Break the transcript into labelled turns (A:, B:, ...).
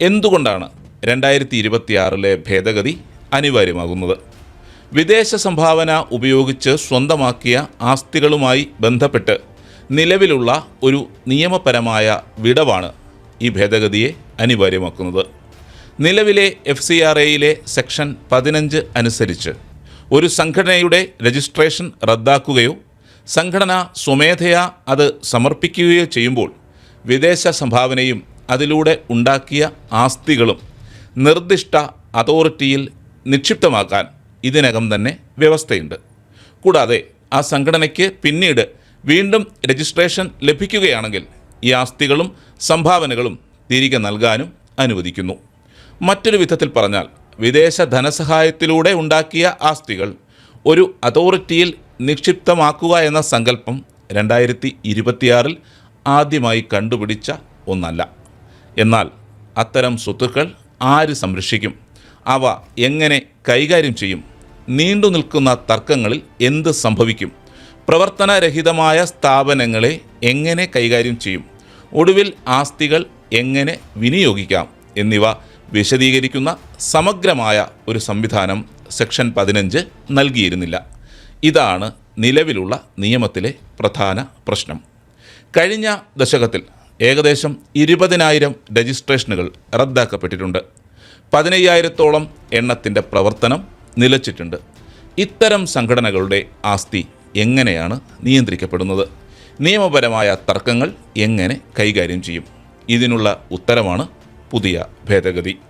A: എന്തുകൊണ്ടാണ് 2026 ഭേദഗതി അനിവാര്യമാകുന്നത്? വിദേശ സംഭാവന ഉപയോഗിച്ച് സ്വന്തമാക്കിയ ആസ്തികളുമായി ബന്ധപ്പെട്ട് നിലവിലുള്ള ഒരു നിയമപരമായ വിടവാണ് ഈ ഭേദഗതിയെ അനിവാര്യമാക്കുന്നത്. നിലവിലെ FCRAയിലെ സെക്ഷൻ 15 അനുസരിച്ച് ഒരു സംഘടനയുടെ രജിസ്ട്രേഷൻ റദ്ദാക്കുകയോ സംഘടന സ്വമേധയാ അത് സമർപ്പിക്കുകയോ ചെയ്യുമ്പോൾ വിദേശ സംഭാവനയും അതിലൂടെ ഉണ്ടാക്കിയ ആസ്തികളും നിർദ്ദിഷ്ട അതോറിറ്റിയിൽ നിക്ഷിപ്തമാക്കാൻ ഇതിനകം തന്നെ വ്യവസ്ഥയുണ്ട്. കൂടാതെ ആ സംഘടനയ്ക്ക് പിന്നീട് വീണ്ടും രജിസ്ട്രേഷൻ ലഭിക്കുകയാണെങ്കിൽ ഈ ആസ്തികളും സംഭാവനകളും തിരികെ നൽകാനും അനുവദിക്കുന്നു. മറ്റൊരു വിധത്തിൽ പറഞ്ഞാൽ, വിദേശ ധനസഹായത്തിലൂടെ ഉണ്ടാക്കിയ ആസ്തികൾ ഒരു അതോറിറ്റിയിൽ നിക്ഷിപ്തമാക്കുക എന്ന സങ്കല്പം 2026 ആദ്യമായി കണ്ടുപിടിച്ച ഒന്നല്ല. എന്നാൽ അത്തരം സ്വത്തുക്കൾ ആര് സംരക്ഷിക്കും? അവ എങ്ങനെ കൈകാര്യം ചെയ്യും? നീണ്ടു നിൽക്കുന്ന തർക്കങ്ങളിൽ എന്ത് സംഭവിക്കും? പ്രവർത്തനരഹിതമായ സ്ഥാപനങ്ങളെ എങ്ങനെ കൈകാര്യം ചെയ്യും? ഒടുവിൽ ആസ്തികൾ എങ്ങനെ വിനിയോഗിക്കാം? എന്നിവ വിശദീകരിക്കുന്ന സമഗ്രമായ ഒരു സംവിധാനം സെക്ഷൻ 15 നൽകിയിരുന്നില്ല. ഇതാണ് നിലവിലുള്ള നിയമത്തിലെ പ്രധാന പ്രശ്നം. കഴിഞ്ഞ ദശകത്തിൽ ഏകദേശം 20,000 രജിസ്ട്രേഷനുകൾ റദ്ദാക്കപ്പെട്ടിട്ടുണ്ട്. 15,000-ഓളം എണ്ണത്തിൻ്റെ പ്രവർത്തനം നിലച്ചിട്ടുണ്ട്. ഇത്തരം സംഘടനകളുടെ ആസ്തി എങ്ങനെയാണ് നിയന്ത്രിക്കപ്പെടുന്നത്? നിയമപരമായ തർക്കങ്ങൾ എങ്ങനെ കൈകാര്യം ചെയ്യും? ഇതിനുള്ള ഉത്തരമാണ് പുതിയ ഭേദഗതി.